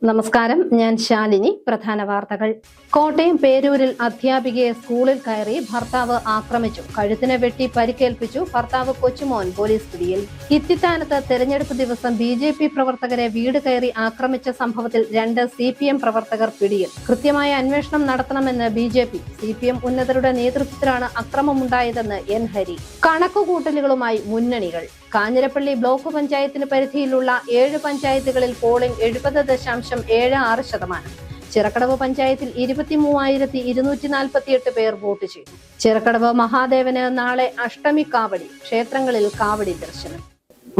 നമസ്കാരം, ഞാൻ ശാലിനി. പ്രധാന വാർത്തകൾ. കോട്ടയം പേരൂരിൽ അധ്യാപികയെ സ്കൂളിൽ കയറി ഭർത്താവ് ആക്രമിച്ചു. കഴുത്തിനെ വെട്ടി പരിക്കേൽപ്പിച്ചു. ഭർത്താവ് കൊച്ചുമോൻ പോലീസ് പിടിയിൽ. ഇത്തിത്താനത്ത് തെരഞ്ഞെടുപ്പ് ദിവസം BJP പ്രവർത്തകരെ വീട് കയറി ആക്രമിച്ച സംഭവത്തിൽ 2 CPM പ്രവർത്തകർ പിടിയിൽ. കൃത്യമായ അന്വേഷണം നടത്തണമെന്ന് BJP. CPM ഉന്നതരുടെ നേതൃത്വത്തിലാണ് അക്രമമുണ്ടായതെന്ന് N. ഹരി. കണക്കുകൂട്ടലുകളുമായി മുന്നണികൾ. കാഞ്ഞിരപ്പള്ളി ബ്ലോക്ക് പഞ്ചായത്തിന് പരിധിയിലുള്ള 7 പഞ്ചായത്തുകളിൽ പോളിംഗ് 70.76%. ചിറക്കടവ് പഞ്ചായത്തിൽ 23,248 പേർ വോട്ട് ചെയ്തു. ചിറക്കടവ് മഹാദേവന് നാളെ അഷ്ടമി കാവടി. ക്ഷേത്രങ്ങളിൽ കാവടി ദർശനം.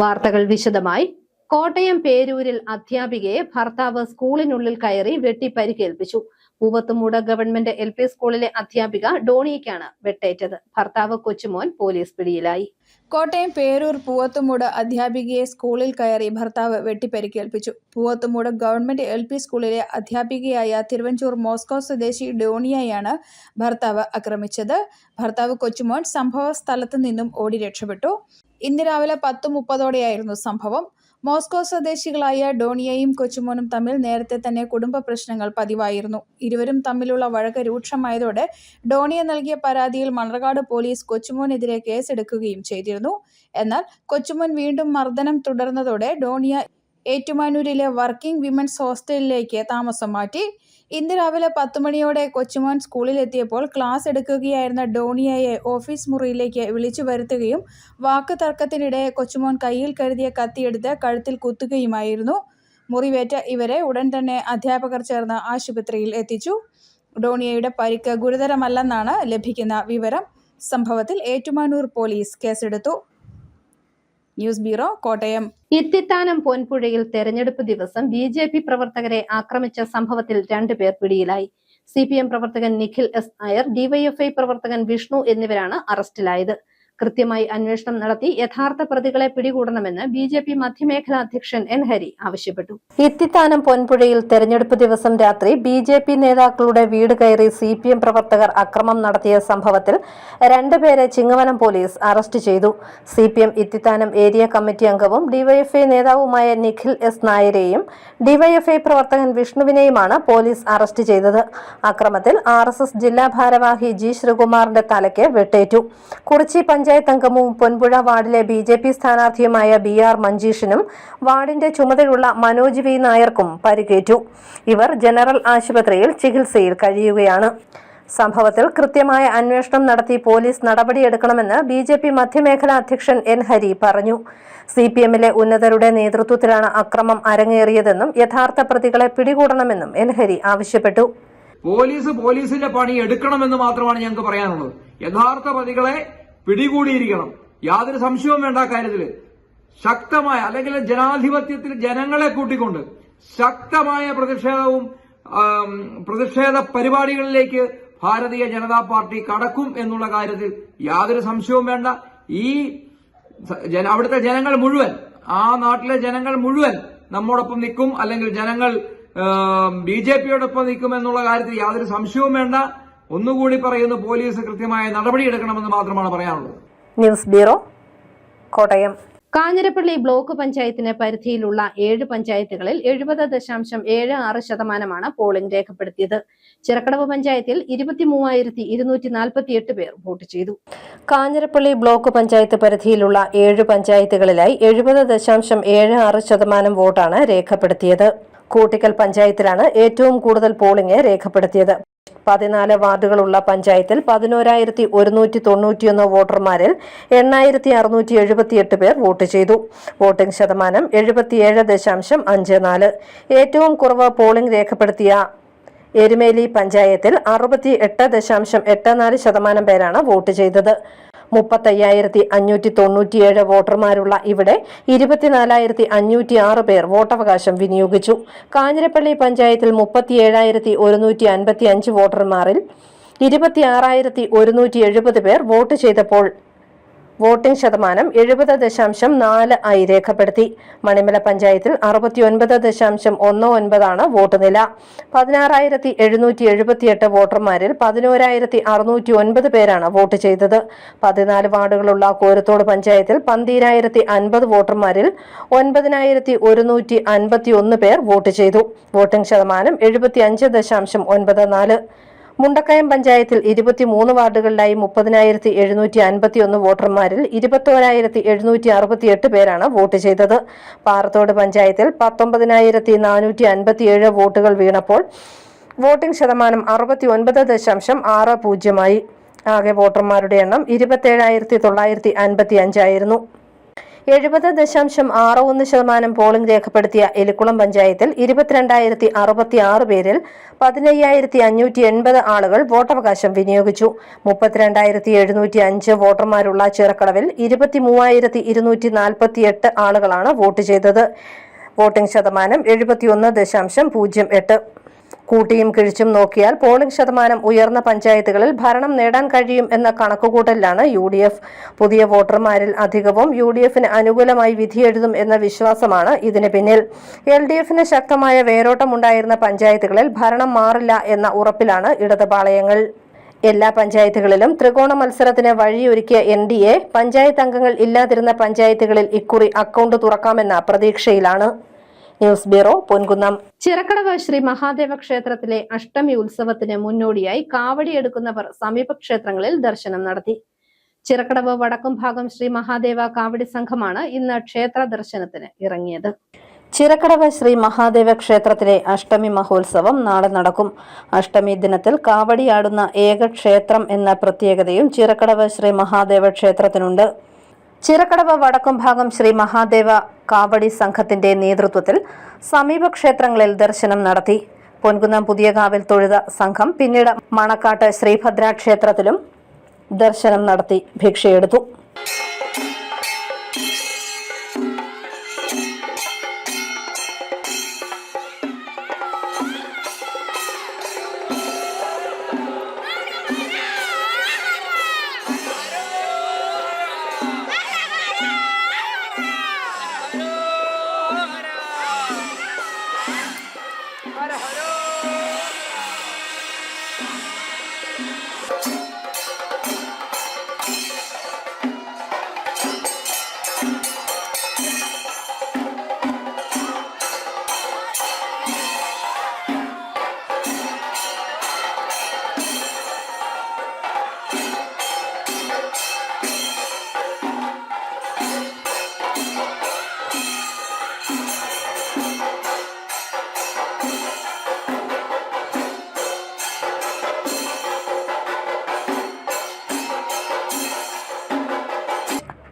വാർത്തകൾ വിശദമായി. കോട്ടയം പേരൂരിൽ അധ്യാപികയെ ഭർത്താവ് സ്കൂളിനുള്ളിൽ കയറി വെട്ടി പരിക്കേൽപ്പിച്ചു. പൂവത്തുമൂട് ഗവൺമെന്റ് LP സ്കൂളിലെ അധ്യാപിക ഡോണിയ്ക്കാണ് വെട്ടേറ്റത്. ഭർത്താവ് കൊച്ചുമോൻ പോലീസ് പിടിയിലായി. കോട്ടയം പേരൂർ പൂവത്തുമൂട് അധ്യാപികയെ സ്കൂളിൽ കയറി ഭർത്താവ് വെട്ടിപ്പരിക്കേൽപ്പിച്ചു. പൂവത്തുമൂട് ഗവൺമെന്റ് LP സ്കൂളിലെ അധ്യാപികയായ തിരുവഞ്ചൂർ മോസ്കോ സ്വദേശി ഡോണിയെയാണ് ഭർത്താവ് ആക്രമിച്ചത്. ഭർത്താവ് കൊച്ചുമോൻ സംഭവ സ്ഥലത്ത് നിന്നും ഓടി രക്ഷപ്പെട്ടു. ഇന്ന് രാവിലെ 10:30ഓടെയായിരുന്നു സംഭവം. മോസ്കോ സ്വദേശികളായ ഡോണിയയും കൊച്ചുമോനും തമ്മിൽ നേരത്തെ തന്നെ കുടുംബ പ്രശ്നങ്ങൾ പതിവായിരുന്നു. ഇരുവരും തമ്മിലുള്ള വഴക്ക് രൂക്ഷമായതോടെ ഡോണിയ നൽകിയ പരാതിയിൽ മണർകാട് പോലീസ് കൊച്ചുമോനെതിരെ കേസെടുക്കുകയും ചെയ്തിരുന്നു. എന്നാൽ കൊച്ചുമോൻ വീണ്ടും മർദ്ദനം തുടർന്നതോടെ ഡോണിയ ഏറ്റുമാനൂരിലെ വർക്കിംഗ് വിമൻസ് ഹോസ്റ്റലിലേക്ക് താമസം മാറ്റി. ഇന്ന് രാവിലെ 10 മണിയോടെ കൊച്ചുമോൻ സ്കൂളിലെത്തിയപ്പോൾ ക്ലാസ് എടുക്കുകയായിരുന്ന ഡോണിയയെ ഓഫീസ് മുറിയിലേക്ക് വിളിച്ചു വരുത്തുകയും വാക്ക് തർക്കത്തിനിടെ കൊച്ചുമോൻ കയ്യിൽ കരുതിയ കത്തിയെടുത്ത് കഴുത്തിൽ കുത്തുകയുമായിരുന്നു. മുറിവേറ്റ ഇവരെ ഉടൻ തന്നെ അധ്യാപകർ ചേർന്ന് ആശുപത്രിയിൽ എത്തിച്ചു. ഡോണിയയുടെ പരിക്ക് ഗുരുതരമല്ലെന്നാണ് ലഭിക്കുന്ന വിവരം. സംഭവത്തിൽ ഏറ്റുമാനൂർ പോലീസ് കേസെടുത്തു. News bureau, Kottayam. ഇത്തിത്താനം പൊൻപുഴയിൽ തെരഞ്ഞെടുപ്പ് ദിവസം BJP പ്രവർത്തകരെ ആക്രമിച്ച സംഭവത്തിൽ 2 പേർ പിടിയിലായി. CPM പ്രവർത്തകൻ നിഖിൽ S. നായർ, DYFI പ്രവർത്തകൻ വിഷ്ണു എന്നിവരാണ് അറസ്റ്റിലായത്. കൃത്യമായി അന്വേഷണം നടത്തി യഥാർത്ഥ പ്രതികളെ പിടികൂടണമെന്ന് BJP മധ്യമേഖലാ അധ്യക്ഷൻ N. ഹരി ആവശ്യപ്പെട്ടു. ഇത്തിത്താനം പൊൻപുഴയിൽ തെരഞ്ഞെടുപ്പ് ദിവസം രാത്രി BJP നേതാക്കളുടെ വീട് കയറി CPM പ്രവർത്തകർ അക്രമം നടത്തിയ സംഭവത്തിൽ 2 പേരെ ചിങ്ങവനം പോലീസ് അറസ്റ്റ് ചെയ്തു. CPM ഇത്തിത്താനം ഏരിയ കമ്മിറ്റി അംഗവും DYFI നേതാവുമായ നിഖിൽ S. നായരെയും DYFI പ്രവർത്തകൻ വിഷ്ണുവിനെയുമാണ് പോലീസ് അറസ്റ്റ് ചെയ്തത്. അക്രമത്തിൽ RSS ജില്ലാ ഭാരവാഹി G. ശ്രീകുമാറിന്റെ തലയ്ക്ക് വെട്ടേറ്റു. കുറിച്ചി പഞ്ചായത്ത് അംഗവും പൊൻപുഴ വാർഡിലെ BJP സ്ഥാനാർത്ഥിയുമായ BR മഞ്ജീഷിനും വാർഡിന്റെ ചുമതലയുള്ള മനോജ് V. നായർക്കും പരിക്കേറ്റു. ഇവർ ജനറൽ ആശുപത്രിയിൽ ചികിത്സയിൽ കഴിയുകയാണ്. സംഭവത്തിൽ കൃത്യമായ അന്വേഷണം നടത്തി പോലീസ് നടപടിയെടുക്കണമെന്ന് BJP മധ്യമേഖലാ അധ്യക്ഷൻ N. ഹരി പറഞ്ഞു. CPMലെ ഉന്നതരുടെ നേതൃത്വത്തിലാണ് അക്രമം അരങ്ങേറിയതെന്നും യഥാർത്ഥ പ്രതികളെ പിടികൂടണമെന്നും N. ഹരി ആവശ്യപ്പെട്ടു. പോലീസിന്റെ പണി എടുക്കണമെന്ന് മാത്രമാണ് ഞങ്ങൾക്ക് പറയാനുള്ളത്. യഥാർത്ഥ പ്രതികളെ പിടികൂടിയിരിക്കണം. യാതൊരു സംശയവും വേണ്ട കാര്യത്തിൽ. ശക്തമായ, അല്ലെങ്കിൽ ജനാധിപത്യത്തിൽ ജനങ്ങളെ കൂട്ടിക്കൊണ്ട് ശക്തമായ പ്രതിഷേധ പരിപാടികളിലേക്ക് ഭാരതീയ ജനതാ പാർട്ടി കടക്കും എന്നുള്ള കാര്യത്തിൽ യാതൊരു സംശയവും വേണ്ട. അവിടുത്തെ ജനങ്ങൾ മുഴുവൻ, ആ നാട്ടിലെ ജനങ്ങൾ മുഴുവൻ നമ്മോടൊപ്പം നിൽക്കും, അല്ലെങ്കിൽ ജനങ്ങൾ BJPയോടൊപ്പം നിൽക്കും എന്നുള്ള കാര്യത്തിൽ യാതൊരു സംശയവും വേണ്ട. ഒന്നുകൂടി പറയുന്നു, പോലീസ് കൃത്യമായ നടപടിയെടുക്കണമെന്ന് മാത്രമാണ് പറയാനുള്ളത്. News bureau, Kottayam. Kanjirappally block പഞ്ചായത്തിന് പരിധിയിലുള്ള 7 പഞ്ചായത്തുകളിൽ 70.76% പോളിംഗ് രേഖപ്പെടുത്തിയത്. ചിറക്കടവ് പഞ്ചായത്തിൽ 23,248 പേർ വോട്ട് ചെയ്തു. കാഞ്ഞിരപ്പള്ളി ബ്ലോക്ക് പഞ്ചായത്ത് പരിധിയിലുള്ള 7 പഞ്ചായത്തുകളിലായി 70.76% വോട്ടാണ് രേഖപ്പെടുത്തിയത്. കൂട്ടിക്കൽ പഞ്ചായത്തിലാണ് ഏറ്റവും കൂടുതൽ പോളിംഗ് രേഖപ്പെടുത്തിയത്. 14 വാർഡുകളുള്ള പഞ്ചായത്തിൽ 11,191 വോട്ടർമാരിൽ 8,678 പേർ വോട്ട് ചെയ്തു. വോട്ടിംഗ് ശതമാനം 77.54. ഏറ്റവും കുറവ് പോളിംഗ് രേഖപ്പെടുത്തിയ എരുമേലി പഞ്ചായത്തിൽ 68.84% പേരാണ് വോട്ട് ചെയ്തത്. 35,597 വോട്ടർമാരുള്ള ഇവിടെ 24,506 പേർ വോട്ടവകാശം വിനിയോഗിച്ചു. കാഞ്ഞിരപ്പള്ളി പഞ്ചായത്തിൽ 37,155 വോട്ടർമാരിൽ 26,170 പേർ വോട്ട് ചെയ്തപ്പോൾ വോട്ടിംഗ് ശതമാനം 70.4 ആയി രേഖപ്പെടുത്തി. മണിമല പഞ്ചായത്തിൽ 69.19 വോട്ട് നില. 16,778 വോട്ടർമാരിൽ 11,609 പേരാണ് വോട്ട് ചെയ്തത്. 14 വാർഡുകളുള്ള കോരത്തോട് പഞ്ചായത്തിൽ 12,050 വോട്ടർമാരിൽ 9,151 പേർ വോട്ട് ചെയ്തു. വോട്ടിംഗ് ശതമാനം 75.94. മുണ്ടക്കയം പഞ്ചായത്തിൽ 23 വാർഡുകളിലായി 30,751 വോട്ടർമാരിൽ 21,768 പേരാണ് വോട്ട് ചെയ്തത്. പാറത്തോട് പഞ്ചായത്തിൽ 19,457 വോട്ടുകൾ വീണപ്പോൾ വോട്ടിംഗ് ശതമാനം 69.60 ആകെ വോട്ടർമാരുടെ എണ്ണം 27,955 ആയിരുന്നു. 70.61% പോളിംഗ് രേഖപ്പെടുത്തിയ എലിക്കുളം പഞ്ചായത്തിൽ 22,066 പേരിൽ 15,580 ആളുകൾ വോട്ടവകാശം വിനിയോഗിച്ചു. 32,705 വോട്ടർമാരുള്ള ചിറക്കടവിൽ 23,248 ആളുകളാണ് വോട്ട് ചെയ്തത്. വോട്ടിംഗ് ശതമാനം 71.08. കൂട്ടിയും കിഴിച്ചും നോക്കിയാൽ പോളിംഗ് ശതമാനം ഉയർന്ന പഞ്ചായത്തുകളിൽ ഭരണം നേടാൻ കഴിയും എന്ന കണക്കുകൂട്ടലിലാണ് UDF. പുതിയ വോട്ടർമാരിൽ അധികവും UDFന് അനുകൂലമായി വിധിയെഴുതും എന്ന വിശ്വാസമാണ് ഇതിന് പിന്നിൽ. LDFന് ശക്തമായ വേരോട്ടമുണ്ടായിരുന്ന പഞ്ചായത്തുകളിൽ ഭരണം മാറില്ല എന്ന ഉറപ്പിലാണ് ഇടതുപാളയങ്ങൾ. എല്ലാ പഞ്ചായത്തുകളിലും ത്രികോണ മത്സരത്തിന് വഴിയൊരുക്കിയ NDA പഞ്ചായത്ത് അംഗങ്ങൾ ഇല്ലാതിരുന്ന പഞ്ചായത്തുകളിൽ ഇക്കുറി അക്കൗണ്ട് തുറക്കാമെന്ന പ്രതീക്ഷയിലാണ്. News bureau, Ponkunnam. ചിറക്കടവ് ശ്രീ മഹാദേവ ക്ഷേത്രത്തിലെ അഷ്ടമി ഉത്സവത്തിന് മുന്നോടിയായി കാവടിയെടുക്കുന്നവർ സമീപ ക്ഷേത്രങ്ങളിൽ ദർശനം നടത്തി. ചിറക്കടവ് വടക്കുംഭാഗം ശ്രീ മഹാദേവ കാവടി സംഘമാണ് ഇന്ന് ക്ഷേത്ര ദർശനത്തിന് ഇറങ്ങിയത്. ചിറക്കടവ് ശ്രീ മഹാദേവ ക്ഷേത്രത്തിലെ അഷ്ടമി മഹോത്സവം നാളെ നടക്കും. അഷ്ടമി ദിനത്തിൽ കാവടിയാടുന്ന ഏക ക്ഷേത്രം എന്ന പ്രത്യേകതയും ചിറക്കടവ് ശ്രീ മഹാദേവ ക്ഷേത്രത്തിനുണ്ട്. ചിറക്കടവ് വടക്കുംഭാഗം ശ്രീ മഹാദേവ കാവടി സംഘത്തിന്റെ നേതൃത്വത്തിൽ സമീപ ക്ഷേത്രങ്ങളിൽ ദർശനം നടത്തി. പൊൻകുന്നം പുതിയകാവിൽ തൊഴുത സംഘം പിന്നീട് മണക്കാട്ട് ശ്രീഭദ്ര ക്ഷേത്രത്തിലും ദർശനം നടത്തി ഭിക്ഷയെടുത്തു.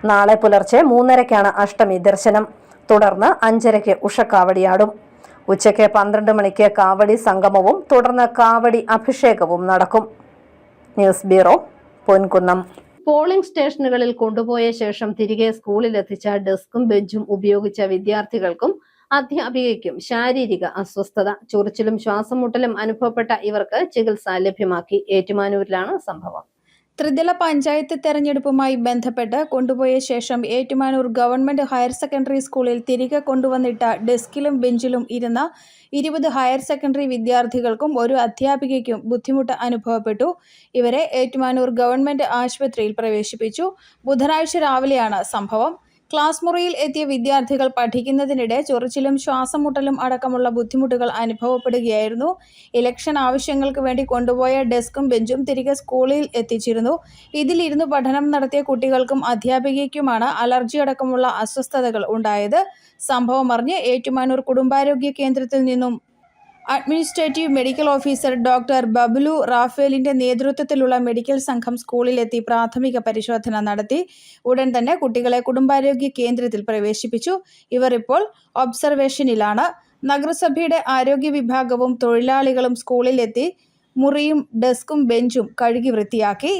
നാളെ പുലർച്ചെ 3:30 അഷ്ടമി ദർശനം. തുടർന്ന് 5:30 ഉഷക്കാവടിയാടും. ഉച്ചയ്ക്ക് 12 മണിക്ക് കാവടി സംഗമവും തുടർന്ന് കാവടി അഭിഷേകവും നടക്കും. News bureau, Ponkunnam. പോളിംഗ് സ്റ്റേഷനുകളിൽ കൊണ്ടുപോയ ശേഷം തിരികെ സ്കൂളിലെത്തിച്ച ഡെസ്കും ബെഞ്ചും ഉപയോഗിച്ച വിദ്യാർത്ഥികൾക്കും അധ്യാപികയ്ക്കും ശാരീരിക അസ്വസ്ഥത, ചൊറിച്ചിലും ശ്വാസം മുട്ടലും അനുഭവപ്പെട്ട ഇവർക്ക് ചികിത്സ ലഭ്യമാക്കി. ഏറ്റുമാനൂരിലാണ് സംഭവം. ത്രിതല പഞ്ചായത്ത് തെരഞ്ഞെടുപ്പുമായി ബന്ധപ്പെട്ട് കൊണ്ടുപോയ ശേഷം ഏറ്റുമാനൂർ ഗവൺമെന്റ് ഹയർ സെക്കൻഡറി സ്കൂളിൽ തിരികെ കൊണ്ടുവന്നിട്ട ഡെസ്കിലും ബെഞ്ചിലും ഇരുന്ന 20 ഹയർ സെക്കൻഡറി വിദ്യാർത്ഥികൾക്കും ഒരു അധ്യാപികയ്ക്കും ബുദ്ധിമുട്ട് അനുഭവപ്പെട്ടു. ഇവരെ ഏറ്റുമാനൂർ ഗവൺമെന്റ് ആശുപത്രിയിൽ പ്രവേശിപ്പിച്ചു. ബുധനാഴ്ച രാവിലെയാണ് സംഭവം. ക്ലാസ് മുറിയിൽ എത്തിയ വിദ്യാർത്ഥികൾ പഠിക്കുന്നതിനിടെ ചൊറിച്ചിലും ശ്വാസം മുട്ടലും അടക്കമുള്ള ബുദ്ധിമുട്ടുകൾ അനുഭവപ്പെടുകയായിരുന്നു. ഇലക്ഷൻ ആവശ്യങ്ങൾക്ക് വേണ്ടി കൊണ്ടുപോയ ഡെസ്കും ബെഞ്ചും തിരികെ സ്കൂളിൽ എത്തിച്ചിരുന്നു. ഇതിലിരുന്ന് പഠനം നടത്തിയ കുട്ടികൾക്കും അധ്യാപികയ്ക്കുമാണ് അലർജി അടക്കമുള്ള അസ്വസ്ഥതകൾ ഉണ്ടായത്. സംഭവം അറിഞ്ഞ് ഏറ്റുമാനൂർ കുടുംബാരോഗ്യ കേന്ദ്രത്തിൽ നിന്നും administrative medical officer doctor Bablu റാഫേലിന്റെ നേതൃത്വത്തിലുള്ള മെഡിക്കൽ സംഘം സ്കൂളിലെത്തി പ്രാഥമിക പരിശോധന നടത്തി. ഉടൻ തന്നെ കുട്ടികളെ കുടുംബാരോഗ്യ കേന്ദ്രത്തിൽ പ്രവേശിപ്പിച്ചു. ഇവർ ഇപ്പോൾ ഒബ്സർവേഷനിലാണ്. നഗരസഭയുടെ ആരോഗ്യ വിഭാഗവും തൊഴിലാളികളും സ്കൂളിലെത്തി മുറിയും ഡെസ്കും ബെഞ്ചും കഴുകി വൃത്തിയാക്കി.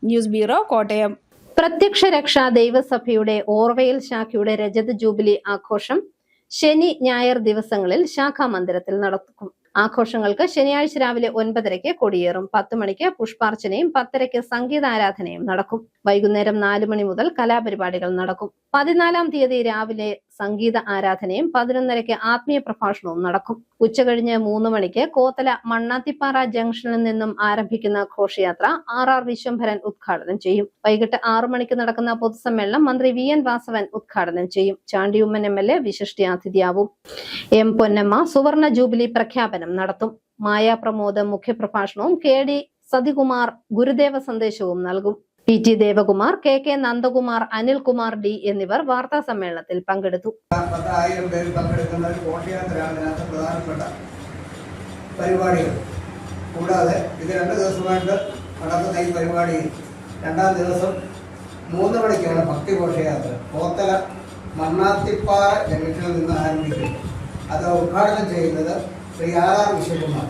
News bureau, Kottayam. പ്രത്യക്ഷ രക്ഷാ ദൈവസഭയുടെ ഓർവയിൽ ശാഖയുടെ രജത ജൂബിലി ആഘോഷം ശനി ഞായർ ദിവസങ്ങളിൽ ശാഖാ മന്ദിരത്തിൽ നടക്കും. ആഘോഷങ്ങൾക്ക് ശനിയാഴ്ച രാവിലെ 9:30 കൊടിയേറും. 10 മണിക്ക് പുഷ്പാർച്ചനയും 10:30 സംഗീതാരാധനയും നടക്കും. വൈകുന്നേരം 4 മണി മുതൽ കലാപരിപാടികൾ നടക്കും. 14-ാം തീയതി രാവിലെ സംഗീത ആരാധനയും 11:30 ആത്മീയ പ്രഭാഷണവും നടക്കും. ഉച്ചകഴിഞ്ഞ് 3 മണിക്ക് കോത്തല മണ്ണാത്തിപ്പാറ ജംഗ്ഷനിൽ നിന്നും ആരംഭിക്കുന്ന ഘോഷയാത്ര RR വിശ്വംഭരൻ ഉദ്ഘാടനം ചെയ്യും. വൈകിട്ട് 6 മണിക്ക് നടക്കുന്ന പൊതുസമ്മേളനം മന്ത്രി VN വാസവൻ ഉദ്ഘാടനം ചെയ്യും. ചാണ്ടിയുമ്മൻ MLA വിശിഷ്ടാതിഥിയാവും. M പൊന്നമ്മ സുവർണ ജൂബിലി പ്രഖ്യാപനം നടത്തും. മായ പ്രമോദ് മുഖ്യപ്രഭാഷണവും KD സതികുമാർ ഗുരുദേവ സന്ദേശവും നൽകും. PT Devakumar, KK Nandakumar, Anilkumar D എന്നിവർ വാർത്താ സമ്മേളനത്തിൽ പങ്കെടുത്തു. 10,000 പേര് പങ്കെടുക്കുന്ന ഒരു ഘോഷയാത്രയാണ് ഇതിനകത്ത് പ്രധാനപ്പെട്ട പരിപാടികൾ. കൂടാതെ ഇത് 2 ദിവസമായിട്ട് നടക്കുന്ന ഈ പരിപാടിയിൽ 2-ാം ദിവസം 3 മണിക്കാണ് ഭക്തി ഘോഷയാത്ര കോത്തല മണ്ണാത്തിപ്പാറ ജംഗ്ഷനിൽ നിന്ന് ആരംഭിക്കുന്നത്. അത് ഉദ്ഘാടനം ചെയ്യുന്നത് ശ്രീ RR വിശ്വകുമാർ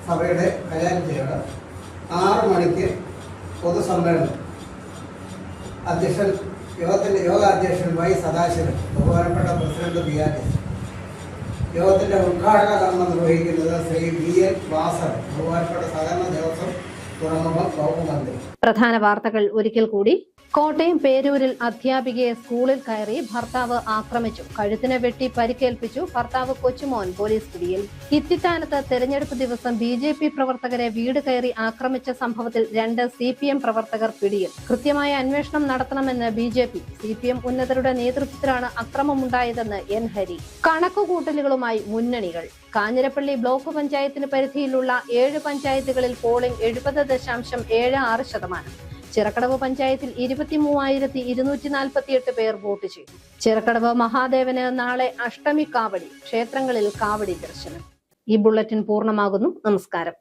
സഭയുടെ ഖജാൻജിയാണ്. 6 മണിക്ക് പൊതുസമ്മേളനം അധ്യക്ഷൻ യോഗ അധ്യക്ഷൻ Y സദാശിവൻ, ബഹുമാനപ്പെട്ട പ്രസിഡന്റ് BRS. യോഗത്തിന്റെ ഉദ്ഘാടന കർമ്മം നിർവഹിക്കുന്നത് ശ്രീ VN വാസവൻ, ബഹുമാനപ്പെട്ട സഹകരണ ദേവസ്വം തുറമുഖ വകുപ്പ് മന്ത്രി. പ്രധാന വാർത്തകൾ ഒരിക്കൽ കൂടി. കോട്ടയം പേരൂരിൽ അധ്യാപികയെ സ്കൂളിൽ കയറി ഭർത്താവ് ആക്രമിച്ചു. കഴുത്തിന് വെട്ടി പരിക്കേൽപ്പിച്ചു. ഭർത്താവ് കൊച്ചുമോൻ പോലീസ് പിടിയിൽ. ഇത്തിത്താനത്ത് തെരഞ്ഞെടുപ്പ് ദിവസം BJP പ്രവർത്തകരെ വീട് കയറി ആക്രമിച്ച സംഭവത്തിൽ 2 CPM പ്രവർത്തകർ പിടിയിൽ. കൃത്യമായ അന്വേഷണം നടത്തണമെന്ന് BJP. CPM ഉന്നതരുടെ നേതൃത്വത്തിലാണ് അക്രമമുണ്ടായതെന്ന് N ഹരി. കണക്കുകൂട്ടലുകളുമായി മുന്നണികൾ. കാഞ്ഞിരപ്പള്ളി ബ്ലോക്ക് പഞ്ചായത്തിന് പരിധിയിലുള്ള 7 പഞ്ചായത്തുകളിൽ പോളിംഗ് 70.76%. ചിറക്കടവ് പഞ്ചായത്തിൽ 23,248 പേർ വോട്ട് ചെയ്തു. ചിറക്കടവ് മഹാദേവന് നാളെ അഷ്ടമി കാവടി. ക്ഷേത്രങ്ങളിൽ കാവടി ദർശനം. ഈ ബുള്ളറ്റിൻ പൂർണ്ണമാകുന്നു. നമസ്കാരം.